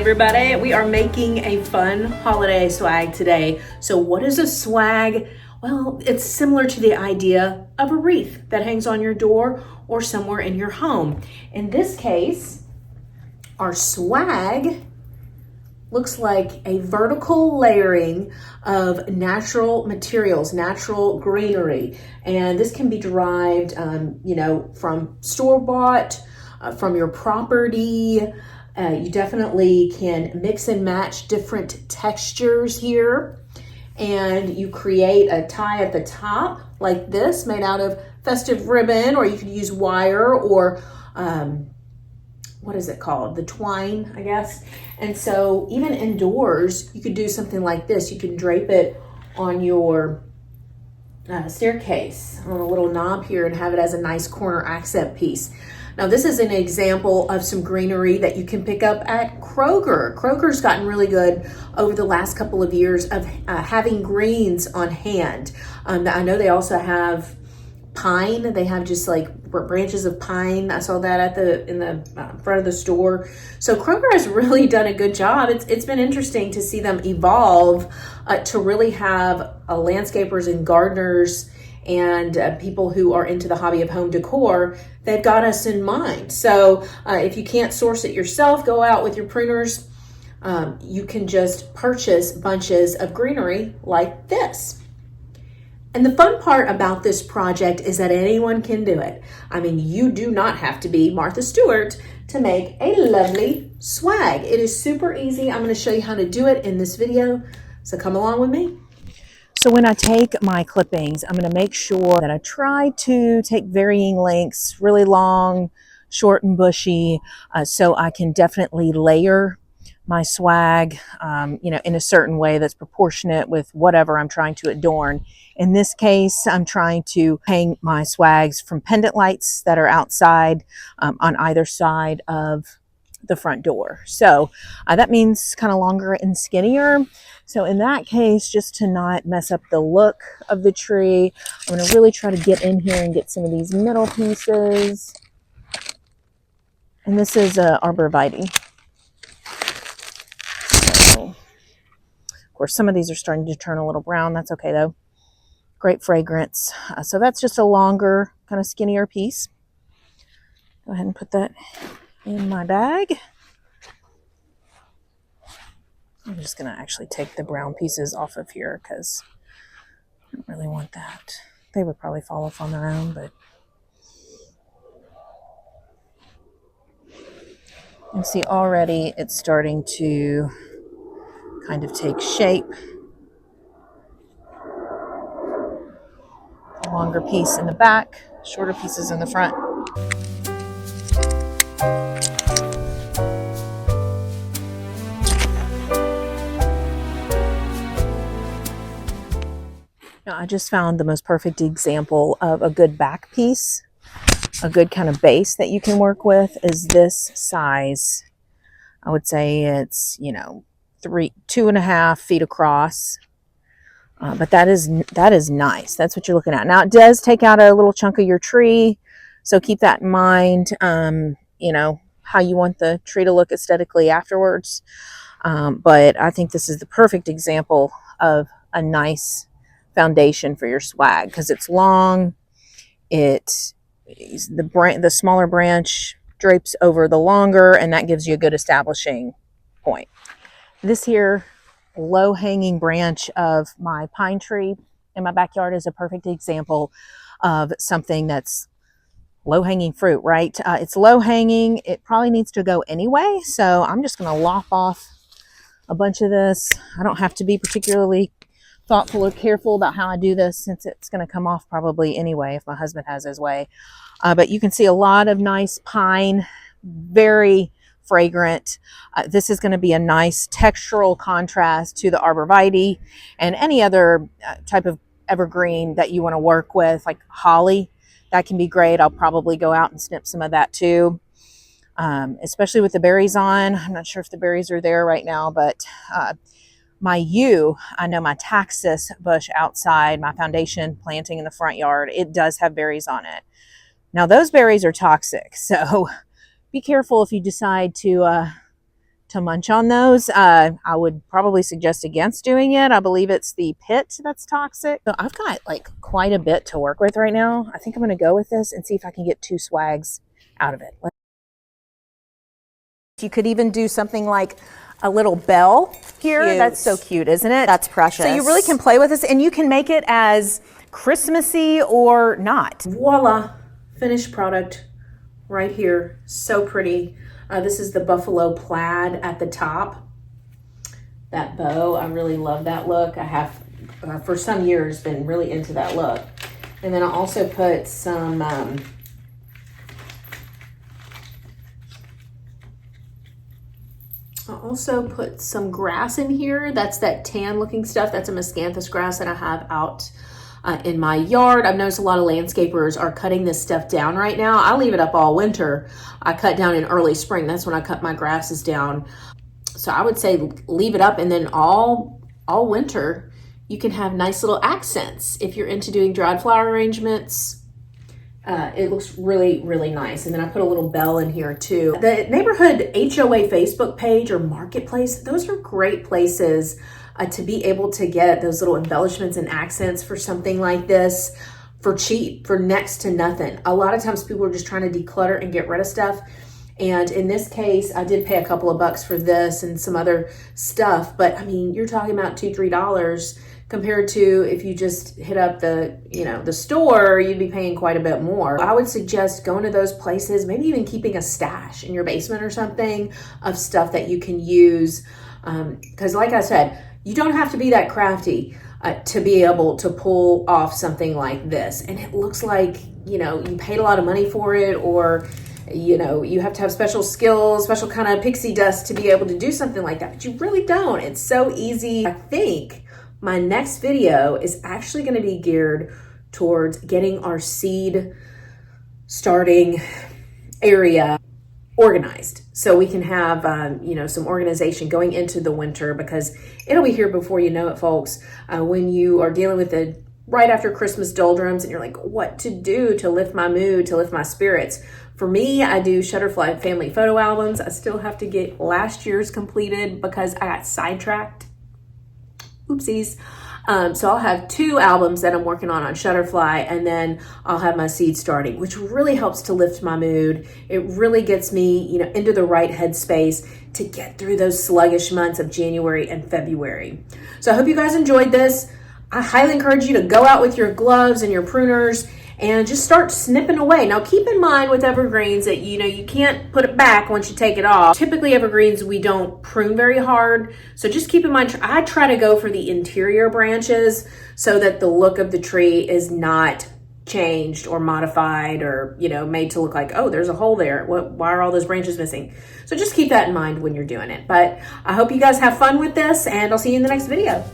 everybody. We are making a fun holiday swag today. So what is a swag? Well, it's similar to the idea of a wreath that hangs on your door or somewhere in your home. In this case, our swag looks like a vertical layering of natural materials, natural greenery. And this can be derived, from store-bought, from your property. You definitely can mix and match different textures here. And you create a tie at the top like this, made out of festive ribbon, or you could use wire or what is it called? The twine, I guess. And so even indoors, you could do something like this. You can drape it on your staircase on a little knob here and have it as a nice corner accent piece. Now this is an example of some greenery that you can pick up at Kroger. Kroger's gotten really good over the last couple of years of having greens on hand. I know they also have pine. They have just like branches of pine. I saw that in the front of the store. So Kroger has really done a good job. It's been interesting to see them evolve to really have landscapers and gardeners and people who are into the hobby of home decor. They've got us in mind. So if you can't source it yourself, go out with your pruners. You can just purchase bunches of greenery like this. And the fun part about this project is that anyone can do it. I mean, you do not have to be Martha Stewart to make a lovely swag. It is super easy. I'm going to show you how to do it in this video. So come along with me. So when I take my clippings, I'm going to make sure that I try to take varying lengths, really long, short and bushy, so I can definitely layer my swag, in a certain way that's proportionate with whatever I'm trying to adorn. In this case, I'm trying to hang my swags from pendant lights that are outside on either side of the front door. So that means kind of longer and skinnier. So in that case, just to not mess up the look of the tree, I'm going to really try to get in here and get some of these middle pieces. And this is arborvitae. So, of course, some of these are starting to turn a little brown. That's okay though. Great fragrance. So that's just a longer, kind of skinnier piece. Go ahead and put that in my bag. I'm just going to actually take the brown pieces off of here because I don't really want that. They would probably fall off on their own, but you see already it's starting to kind of take shape. A longer piece in the back, shorter pieces in the front. Now, I just found the most perfect example of a good back piece, a good kind of base that you can work with is this size. I would say it's, 2.5 feet across. But that is nice. That's what you're looking at. Now it does take out a little chunk of your tree. So keep that in mind, how you want the tree to look aesthetically afterwards. But I think this is the perfect example of a nice foundation for your swag because it's long. The smaller branch drapes over the longer, and that gives you a good establishing point. This here low-hanging branch of my pine tree in my backyard is a perfect example of something that's low-hanging fruit, right? It's low-hanging. It probably needs to go anyway, so I'm just going to lop off a bunch of this. I don't have to be particularly thoughtful or careful about how I do this since it's going to come off probably anyway if my husband has his way. But you can see a lot of nice pine, very fragrant. This is going to be a nice textural contrast to the arborvitae and any other type of evergreen that you want to work with, like holly. That can be great. I'll probably go out and snip some of that too, especially with the berries on. I'm not sure if the berries are there right now, but my taxus bush outside, my foundation planting in the front yard, it does have berries on it. Now those berries are toxic, so be careful if you decide to to munch on those. I would probably suggest against doing it. I believe it's the pit that's toxic. So I've got like quite a bit to work with right now. I think I'm going to go with this and see if I can get 2 swags out of it. You could even do something like a little bell here. Cute. That's so cute, isn't it? That's precious. So you really can play with this, and you can make it as Christmassy or not. Voila, finished product right here. So pretty. This is the buffalo plaid at the top. That bow, I really love that look. I have, for some years, been really into that look. And then I also put some grass in here. That's that tan looking stuff. That's a miscanthus grass that I have out in my yard. I've noticed a lot of landscapers are cutting this stuff down right now. I leave it up all winter. I cut down in early spring. That's when I cut my grasses down. So I would say leave it up, and then all winter you can have nice little accents. If you're into doing dried flower arrangements, it looks really, really nice. And then I put a little bell in here too. The neighborhood HOA Facebook page or marketplace, those are great places to be able to get those little embellishments and accents for something like this for cheap, for next to nothing. A lot of times people are just trying to declutter and get rid of stuff. And in this case, I did pay a couple of bucks for this and some other stuff. But I mean, you're talking about $2, $3 compared to if you just hit up the, the store, you'd be paying quite a bit more. I would suggest going to those places, maybe even keeping a stash in your basement or something of stuff that you can use. Because like I said, you don't have to be that crafty to be able to pull off something like this. And it looks like, you paid a lot of money for it, or, you have to have special skills, special kind of pixie dust to be able to do something like that. But you really don't. It's so easy. I think my next video is actually going to be geared towards getting our seed starting area organized, so we can have some organization going into the winter, because it'll be here before you know it, folks. When you are dealing with the right after Christmas doldrums and you're like, what to do to lift my mood, to lift my spirits? For me, I do Shutterfly family photo albums. I still have to get last year's completed because I got sidetracked. Oopsies. So I'll have 2 albums that I'm working on Shutterfly, and then I'll have my seed starting, which really helps to lift my mood. It really gets me, into the right headspace to get through those sluggish months of January and February. So I hope you guys enjoyed this. I highly encourage you to go out with your gloves and your pruners and just start snipping away. Now keep in mind with evergreens that you can't put it back once you take it off. Typically evergreens, we don't prune very hard. So just keep in mind, I try to go for the interior branches so that the look of the tree is not changed or modified or, made to look like, oh, there's a hole there. Why are all those branches missing? So just keep that in mind when you're doing it. But I hope you guys have fun with this, and I'll see you in the next video.